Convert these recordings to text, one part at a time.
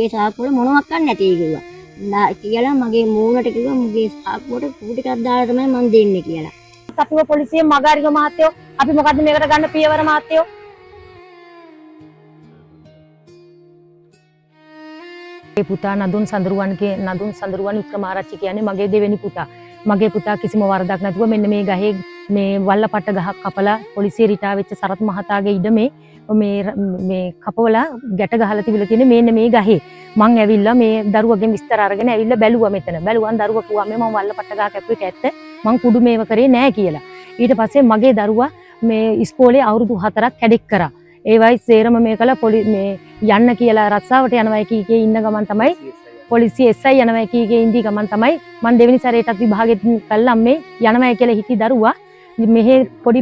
ඒ සාක්කුවල මොනවත් නැති කිව්වා. කියලා මගේ මූණට කිව්වා මගේ සාක්කුවට කූ ටිකක් දාලා තමයි මම දෙන්නේ කියලා. අපිව පොලිසියෙන් මගාරිග මහත්තයෝ අපි මොකද්ද මේකට ගන්න පියවර මහත්තයෝ? ඒ පුතා නදුන් සඳරුවන් වික්‍රමාරච්චි කියන්නේ මගේ දෙවෙනි පුතා. මගේ පුතා කිසිම වරදක් නැතුව මෙන්න මේ ගහේ මේ වල්ලපට්ට ගහක් කපලා පොලිසිය රිටා වෙච්ච සරත් මහතාගේ ඉඩමේ මේ කපවලා ගැට ගහලා තිබිලා තියෙන මෙන්න මේ ගහේ මං ඇවිල්ලා මේ දරුවගෙන් විස්තර අරගෙන ඇවිල්ලා බැලුවා මෙතන. බැලුවන් දරුවා කිව්වා මේ මම වල්ලපට්ට ගහ කැපුවේ ඇත්ත. මං කුඩු මේව කරේ නෑ කියලා. ඊට පස්සේ මගේ දරුවා මේ ඉස්කෝලේ අවුරුදු 4ක් කැඩෙක් කරා. ඒ වයි සේරම මේ කළා මේ යන්න කියලා රස්සාවට යනවා කීකේ ඉන්න ගමන් තමයි පොලිසිය SI යනවා කීකේ ඉඳි ගමන් තමයි මම දෙවෙනි සැරේටත් විභාගෙත් කළා මේ යනවා කියලා හිටි දරුවා මෙහෙ පොඩි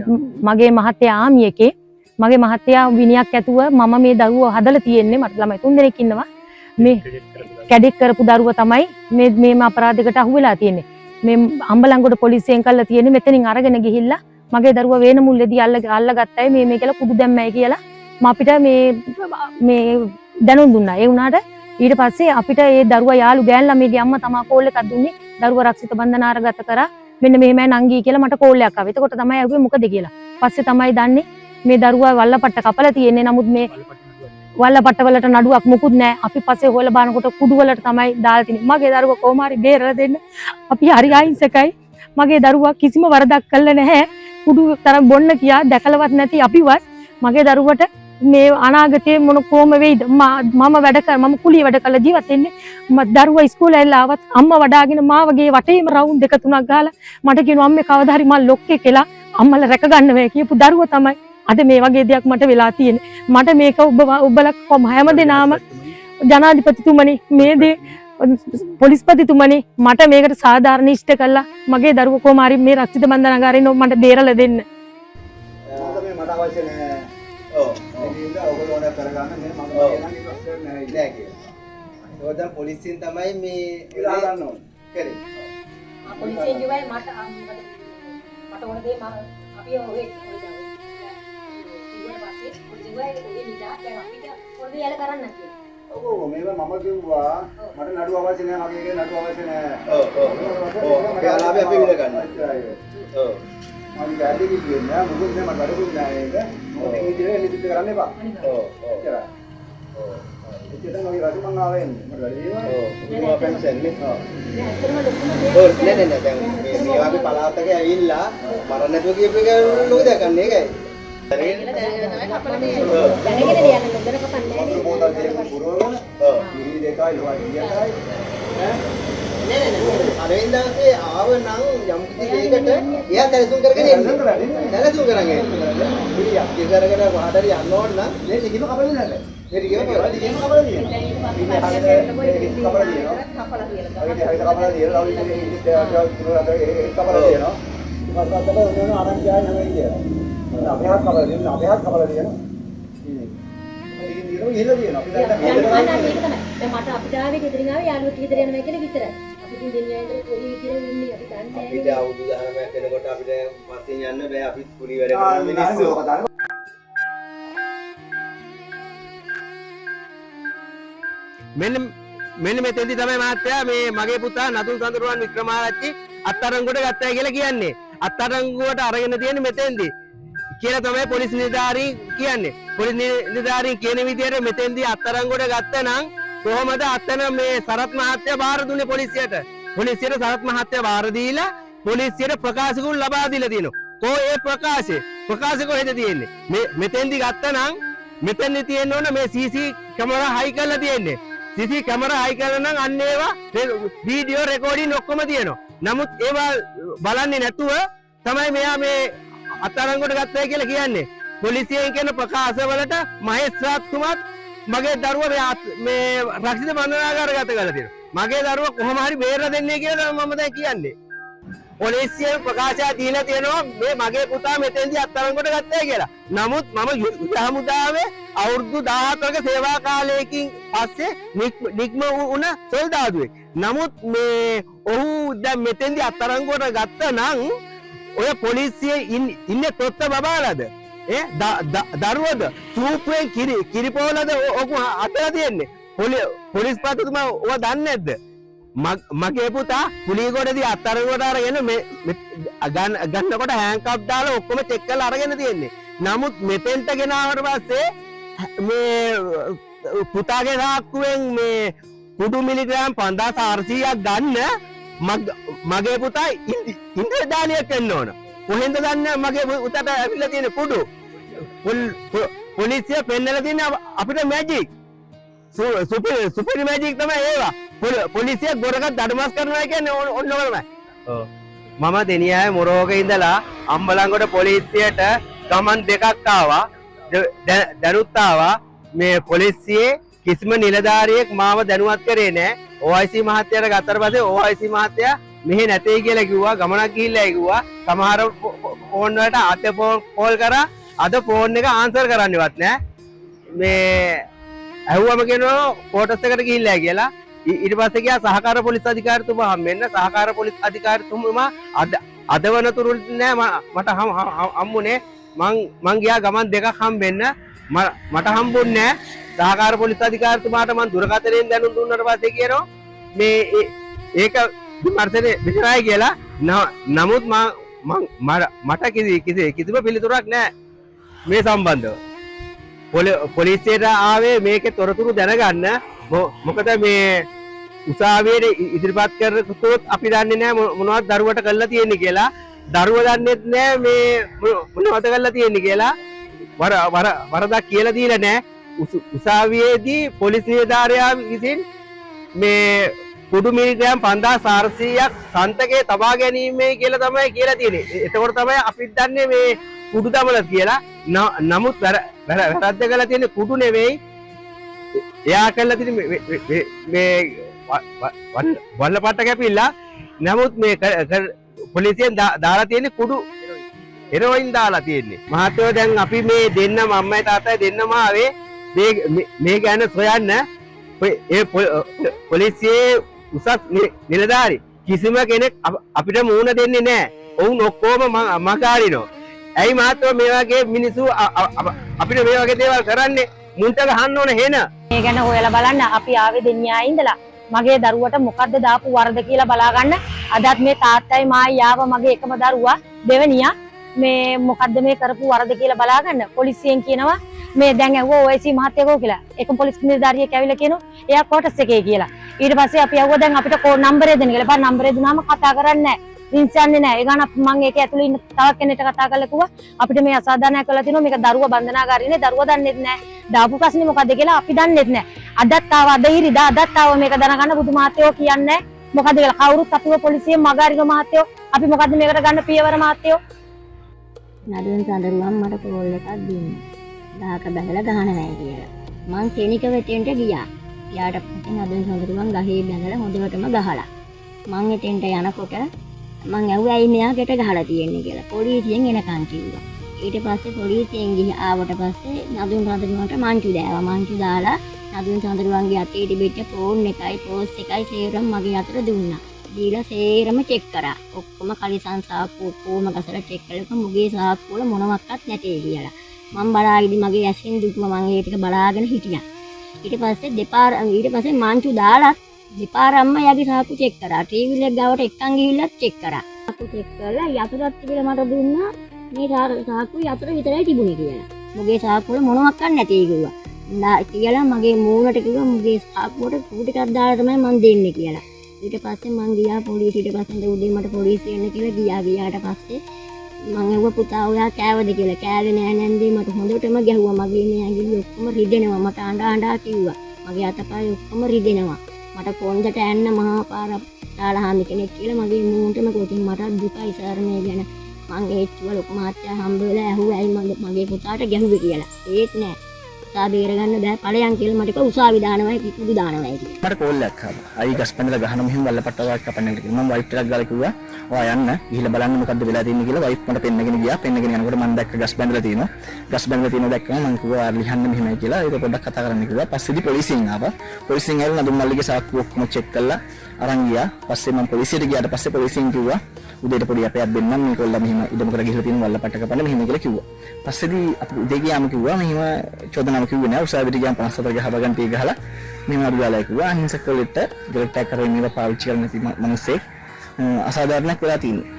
මගේ මහත්තයා ආමි එකේ මගේ මහත්තයා විනියක් ඇතුව මම මේ දරුවෝ හදලා තියෙන්නේ මට ළමයි 3 දෙනෙක් ඉන්නවා මේ කැඩෙක් කරපු දරුවා තමයි මේ අපරාධයකට අහු වෙලා තියෙන්නේ මේ අම්බලන්ගොඩ පොලිසියෙන් කළා තියෙන්නේ මෙතනින් අරගෙන ගිහිල්ලා මගේ දරුවා වේන මුල්ලේදී අල්ලගත්තයි මේ කියලා කුඩු දැම්මයි කියලා අපිට මේ දැනුම් දුන්නා. ඒ වුණාට ඊට පස්සේ අපිට ඒ දරුවා යාළු ගෑන් ළමයිගේ අම්මා තමා කෝල් එකක් දුන්නේ. දරුවා රක්ෂිත බන්ධනාරගත කරා. මෙන්න මෙහෙමයි නංගී කියලා මට කෝල් එකක් ආවා. එතකොට තමයි අහුවේ මොකද කියලා. පස්සේ තමයි දන්නේ මේ දරුවා වල්ලපට්ට කපලා තියෙන්නේ. නමුත් මේ වල්ලපට්ට වලට නඩුවක් මුකුත් නැහැ. අපි පස්සේ හොයලා බලනකොට කුඩු වලට තමයි දාලා තින්නේ. මගේ දරුවා කොහොම හරි බේරලා දෙන්න. අපි හරි අහිංසකයි. මගේ දරුවා කිසිම වරදක් කළා නැහැ. කුඩු තරම් බොන්න කියා දැකලවත් නැති අපිවත් මගේ දරුවට මේ අනාගතේ මොන කොහොම වෙයිද මම කුලිය වැඩ කරලා ජීවත් වෙන්නේ දරුවා ඉස්කෝලේ ඇවිල්ලා ආවත් අම්මා වඩාගෙන මාවගේ වටේම රවුන්ඩ් දෙක තුනක් ගහලා මට කියනවා අම්මේ කවදා හරි මම ලොක්කේ කියලා අම්මලා රැක ගන්න වෙයි කියපු දරුවා තමයි අද මේ වගේ දෙයක් මට වෙලා තියෙන්නේ මට මේක ඔබලා කොහොම හැමදේනාම ජනාධිපතිතුමනි මේ දේ පොලිස්පතිතුමනි මට මේකට සාධාරණ ඉෂ්ට කළා මගේ දරුවා කොහොම හරි මේ රක්ෂිත බන්ධනාගාරයෙන් මට බේරලා දෙන්න මට අවශ්‍ය නැහැ ඔයගොල්ලෝ ඕන කරගන්න මේ මම කියනවා ප්‍රශ්න නෑ කියලා. ඒක දැන් පොලිසියෙන් තමයි මේ ඉලා ගන්න ඕනේ. කරේ. පොලිසියෙන් ජීවයි මට ඕන දේ අපි ඔය ඉතින් පස්සේ පොලිසියයි ඔය නිදා දැන් අපිට පොඩි යාල කරන්න කියලා. ඔව් මේව මම කිව්වා මට නඩුව අවශ්‍ය නෑ මගේ එකේ නඩුව අවශ්‍ය නෑ. ඔව් අපි විඳ ගන්න. ඔව් මම ගැටි කියන්නේ මොකද මම වැඩකුත් නෑ ඒක. මොකද මේ විදිහට නිදිත් කරන්න එපා. ඔව් ඔව්. ඒකයි. ඔව්. ඒකෙන් මගේ රජු මං ආවෙන්නේ. මට වැඩි ඒවා. ඔව්. පුදුමා පෙන්ෂන් නේ. ඔව්. ඔව් නෑ දැන් මේ වගේ පළාතක ඇවිල්ලා මරන්න නැතුව කියපු එක ලොකු දෙයක් ගන්න ඒකයි. දැනගෙන යන්න නොදැන කපන්නේ නෑ. මොකද ඒක පුරවගෙන. ඔව්. ඉරි දෙකයි ලෝවා කියයි. ඈ අරවින්දන්සේ ආව නම් යම් කිසි දෙයකට එයා සැලසුම් කරගෙන එන්නේ. සැලසුම් කරගෙන එන්නේ. පිළියක් ඉස්සරකට වහඩරි යන්න ඕන නම් මේ ටිකම කපලා දෙන්නද? මේ ටිකම කපලා දෙනවා. කපලා දෙනවා. කපලා දෙනවා. අරන් ගියා නෙවෙයි කියලා. අපේ හත් කපලා දෙනවා. අපේ හත් කපලා දෙනවා. ඉතින් දිනු ඉහෙල දෙනවා. අපි දැන් මේක තමයි. දැන් මට අපිට ආවේ ගෙදරින් ආවේ යාළුවෝ ටික දෙර යනවා කියලා විතරයි. අපි දෙන්නේ ඇයිද කොහේ විතරේ ඉන්නේ අපි දන්නේ නැහැ. අපිට අවුරුදු 19ක් වෙනකොට අපිට පස්සෙන් යන්න බෑ අපිත් කුලි වැඩ කරන මිනිස්සු. මෙන්න මෙතෙන්දි තමයි මහත්තයා මේ මගේ පුතා නතුන් සඳරුවන් වික්‍රමාරච්චි අත්අඩංගුවට ගත්තා කියලා කියන්නේ. අත්අඩංගුවට අරගෙන තියෙන්නේ මෙතෙන්දි කියලා තමයි පොලිස් නිලධාරී කියන්නේ. පොලිස් නිලධාරී කියන විදිහට මෙතෙන්දි අත්අඩංගුවට ගත්තා නම් කොහොමද අතන මේ සරත් මහත්තයා බාර දුන්නේ පොලිසියට? පොලිසියට සරත් මහත්තයා බාර දීලා පොලිසියට ප්‍රකාශකුන් ලබා දීලා තියෙනවා. කොහේ ඒ ප්‍රකාශ කොහෙද තියෙන්නේ? මෙතෙන්දි ගත්තා නම් මෙතෙන්දි තියෙන්න ඕන මේ CC කැමරා හයි කරලා තියෙන්නේ. CC කැමරා හයි කරලා නම් අන්න ඒවා වීඩියෝ රෙකෝඩින් ඔක්කොම තියෙනවා. නමුත් ඒවා බලන්නේ නැතුව තමයි මෙයා මේ අත්අඩංගුවට ගත්තයි කියලා කියන්නේ. පොලිසියෙන් කියන ප්‍රකාශවලට මහේස්ත්‍රාත්තුමත් මගේ දරුවා මේ රක්ෂිත බන්ධනාගාරගත කරලා තියෙනවා. මගේ දරුවා කොහොම හරි බේරලා දෙන්නේ කියලා මම දැන් කියන්නේ. පොලිසිය ප්‍රකාශය දීලා තියෙනවා මේ මගේ පුතා මෙතෙන්දී අත්අඩංගුවට ගත්තයි කියලා. නමුත් මම යුද හමුදාවේ අවුරුදු 14ක සේවා කාලයකින් පස්සේ නික්ම වුණ සොල්දාදුවෙක්. නමුත් මේ ඔහු දැන් මෙතෙන්දී අත්අඩංගුවට ගත්තා නම් ඔය පොලිසියේ ඉන්නේ තොත්ත බබාලාද? දරුවද සූපුවෙන් කිරිපෝලද ඔකු අතලා තියෙන්නේ පොලිස් පාතතුමා ඔවා දන්නේ නැද්ද? මගේ පුතා පුලිගොඩදී අත්අඩංගුවට අරගෙන ගන්නකොට හෑන්කප් දාලා ඔක්කොම චෙක් කරලා අරගෙන තියෙන්නේ. නමුත් මෙතෙන්ට ගෙනාවට පස්සේ මේ පුතාගේ සාක්කුවෙන් මේ කුඩු මිලිග්‍රෑම් 5400ක් ගන්න මගේ පුතා ඉන්ද්‍රදානියක් වෙන්න ඕන. කොහෙන්ද දන්නේ මගේ පුතාට ඇවිල්ලා තියෙන කුඩු? පොලිසිය පෙන්නලා තියෙන අපිට මැජික්. සුපිරි මැජික් තමයි ඒවා. පොලිසිය ගොරකට දඩමස් කරනවා කියන්නේ ඔන්න ඔයමයි. ඔව්. මම දෙනියාවේ මොරෝක ඉඳලා අම්බලන්ගොඩ පොලිසියට ගමන් දෙකක් ආවා. දැනුත් ආවා. මේ පොලිසියේ කිසිම නිලධාරියෙක් මාව දැනුවත් කරේ නැහැ. OIC මහත්තයාට ගත්තට පස්සේ OIC මහත්තයා මෙහෙ නැtei කියලා කිව්වා. ගමනක් ගිහිල්ලා කිව්වා. සමහර ෆෝන් වලට අත කෝල් කරා. අද ෆෝන් එක ආන්සර් කරන්නවත් නැහැ. මේ ඇහුවම කියනවා කෝටස් එකට ගිහිල්ලා කියලා. ඊට පස්සේ ගියා සහකාර පොලිස් අධිකාරිතුමා හම්බෙන්න. සහකාර පොලිස් අධිකාරිතුමා අද වනතුරු නෑ මට හම්බුනේ. මං ගියා ගමන් දෙකක් හම්බෙන්න. මට හම්බුන්නේ නෑ. සහකාර පොලිස් අධිකාරිතුමාට මං දුරකථනයෙන් දැනුම් දුන්නාට පස්සේ කියනවා මේ ඒක විමර්ශනය විතරයි කියලා. නමුත් මට කිසිම පිළිතුරක් නෑ මේ සම්බන්ධව. පොලිසියට ආවේ මේකේ තොරතුරු දැනගන්න. මොකද මේ උසාවියේ ඉදිරිපත් කරතොත් අපි දන්නේ නැහැ මොනවද දරුවට කරලා තියෙන්නේ කියලා. දරුව දන්නේත් නැහැ මේ මොනවද කරලා තියෙන්නේ කියලා. වරදක් කියලා දීලා නැහැ. උසාවියේදී පොලිස් නිලධාරියා විසින් මේ කුඩු මිලිග්‍රෑම් 5400ක් සන්තකේ තබා ගැනීමේ කියලා තමයි කියලා තියෙන්නේ. එතකොට තමයි අපි දන්නේ මේ කුඩු දමල කියලා. නමුත් වැරද්ද කරලා තියෙන්නේ කුඩු නෙවෙයි. එයා කරලා තියෙන මේ වල්ලපට්ට කැපිලා. නමුත් මේ පොලිසියෙන් දාලා තියෙන්නේ කුඩු හෙරෝයින් දාලා තියෙන්නේ. මහත්තයෝ දැන් අපි මේ දෙන්නම අම්මයි තාත්තයි දෙන්නම ආවේ මේ ගැන සොයන්න. ඒ පොලිසියේ උසස් නිලධාරි කිසිම කෙනෙක් අපිට මූණ දෙන්නේ නැහැ. ඔවුන් ඔක්කොම මගහරිනවා. ඇයි මහත්තයෝ මේ වගේ මිනිස්සු අපිට මේ වගේ දේවල් කරන්නේ? මුන්ට ගහන්න ඕන හේන. මේ ගැන හොයලා බලන්න අපි ආවේ දෙන්නියා ඉඳලා. මගේ දරුවට මොකද්ද දාපු වරද කියලා බලා ගන්න. අදත් මේ තාත්තයි මායි යාව මගේ එකම දරුවා දෙවෙනියා මේ මොකද්ද මේ කරපු වරද කියලා බලා ගන්න. පොලිසියෙන් කියනවා මේ දැන් ඇහුවා OIC මහත්තයෝ කියලා. එකම පොලිස් නිලධාරියෙක් ඇවිල්ලා කියනවා එයා කොටස් එකේ කියලා. ඊට පස්සේ අපි ඇහුවා දැන් අපිට නම්බරේ දෙන්න කියලා. බා නම්බරේ දුනාම කතා කරන්නේ නැහැ. රින්සන්නේ නැහැ. ඒ ගාන මම ඒක ඇතුළේ ඉන්න තව කෙනෙක්ට කතා කරලා කිව්වා අපිට මේ අසාධාරණයක් කරලා තිනවා. මේක දරුවා බන්ධනාගාරයනේ. දරුවා දන්නේත් නැහැ. දාපු ප්‍රශ්නේ මොකද්ද කියලා අපි දන්නේත් නැහැ. අදත් ආවා අද ඉරිදා අදත් ආවා මේක දැනගන්න බුදු මහත්තයෝ කියන්නේ මොකද්ද කියලා. කවුරුත් අපිව පොලිසියෙන් මගහරින මහත්තයෝ අපි මොකද්ද මේකට ගන්න පියවර මහත්තයෝ. නදුන් සඳරුවන් මට කෝල් එකක් දුන්නා. දහක බැලලා ගහන නැහැ කියලා. මං කෙනික වෙතෙන්ට ගියා. යාට පස්සේ නදුන් සඳරුවන් ගහේ බැලලා හොඳටම ගහලා. මං එතෙන්ට යනකොට මං ඇහුවා ඇයි මෙයාකට ගහලා තියෙන්නේ කියලා. පොලිසියෙන් එනකන් කිව්වා. ඊට පස්සේ පොලිසියෙන් ගිහින් ආවට පස්සේ නදුන් සඳරුවන්ට මංචු දෑවා. මංචු දාලා නදුන් සඳරුවන්ගේ අතේ තිබිච්ච ෆෝන් එකයි පෝස්ට් එකයි සේරම මගේ අතට දුන්නා. දීලා සේරම චෙක් කරා. ඔක්කොම කලිසම් සාක්කු ඔක්කොම ගසලා චෙක් කළා. මුගේ සාක්කු වල මොනවත්වත් නැtei කියලා. මම බලාගෙන මගේ ඇසින් දුටුවා. මම ඒ ටික බලාගෙන හිටියා. ඊට පස්සේ මංචු දාලා දෙපාරක්ම යගේ සාක්කු චෙක් කරා. ටීවී එක ගාවට එක්කන් ගිහිල්ලා චෙක් කරා. සාක්කු චෙක් කරලා යතුරක් තිබිලා මට දුන්නා. මේ සාක්කු යතුර විතරයි තිබුණේ කියලා. මුගේ සාක්කු වල මොනවත් නැtei කිව්වා. කියලා මගේ මූණට කිව්වා මුගේ සාක්කුවට කූ ටිකක් දාලා තමයි මං දෙන්නේ කියලා. ඊට පස්සේ මං ගියා පොලිසියට. පස්සේ උදේ මට පොලිසිය එන්න කියලා ගියාට පස්සේ මං ඇහුවා පුතා ඔයා කෑවද කියලා. කෑවේ නෑ නන්දේ. මට හොඳටම ගැහුවා. මගේ මේ ඇඟිලි ඔක්කොම රිදෙනවා. මට අඬා කිව්වා. මගේ අතපය ඔක්කොම රිදෙනවා. මට කොන්දට ඇන්න මහා පාර තාලහාමි කෙනෙක් කියලා මගේ මූණටම කොටින් මට දුකයි සර් මේ ගැන. මං ඒච්චුව ලොකු මහත්තයා හම්බ වෙලා ඇහුවා ඇයි මගේ පුතාට ගැහුවේ කියලා. ඒත් නෑ. පුතා බේරගන්න බෑ ඵලයන් කියලා මට කිව්වා උසාවි දානවයි කිකුදු දානවයි කියලා. මට කෝල් එකක් ආවා. අයි ගස් පැනලා ගහන මෙහෙම වල්ලපට්ටාවක් කපන්න කියලා. මම වයිෆ් එකක් ගාලා කිව්වා ඔයා යන්න ගිහිල්ලා බලන්න මොකද්ද වෙලා තියෙන්නේ කියලා. වයිෆ් මට පෙන්නගෙන ගියා. පෙන්නගෙන යනකොට මම දැක්ක ගස් බැඳලා තියෙනවා. ගස් බැඳලා තියෙනවා දැක්කම මම කිව්වා ලියන්න මෙහෙමයි කියලා. ඒක පොඩ්ඩක් කතා කරන්න කිව්වා. පස්සේදී පොලිසියෙන් ආවා. පොලිසියෙන් ඇවිල්ලා නදුම් මල්ලිගේ සාක්කුව ඔක්කොම චෙක් කළා. අරන් ගියා. පස්සේ මම පොලිසියට ගියාට පස්සේ පොලිසියෙන් කිව්වා උදේට පොඩි අපයක් දෙන්නම් මේගොල්ලෝ මෙහෙම ඉදමකට ගිහලා තියෙන වල්ලපට්ට කපන්න මෙහෙම කියලා කිව්වා. පස්සේදී අපි උදේ ගියාම කිව්වා මෙහෙම චෝදනාවක් කිව්වේ නෑ. උසාවියට ගියාම 54 ගහ වගන් තේ ගහලා මෙහෙම අඩුවාලා කිව්වා. අහිංසක වලට ග්‍රේට් එකක් කරගෙන මේවා පාවිච්චි කරන නැති මිනිස්සෙක් අසාධාරණයක් වෙලා තියෙනවා.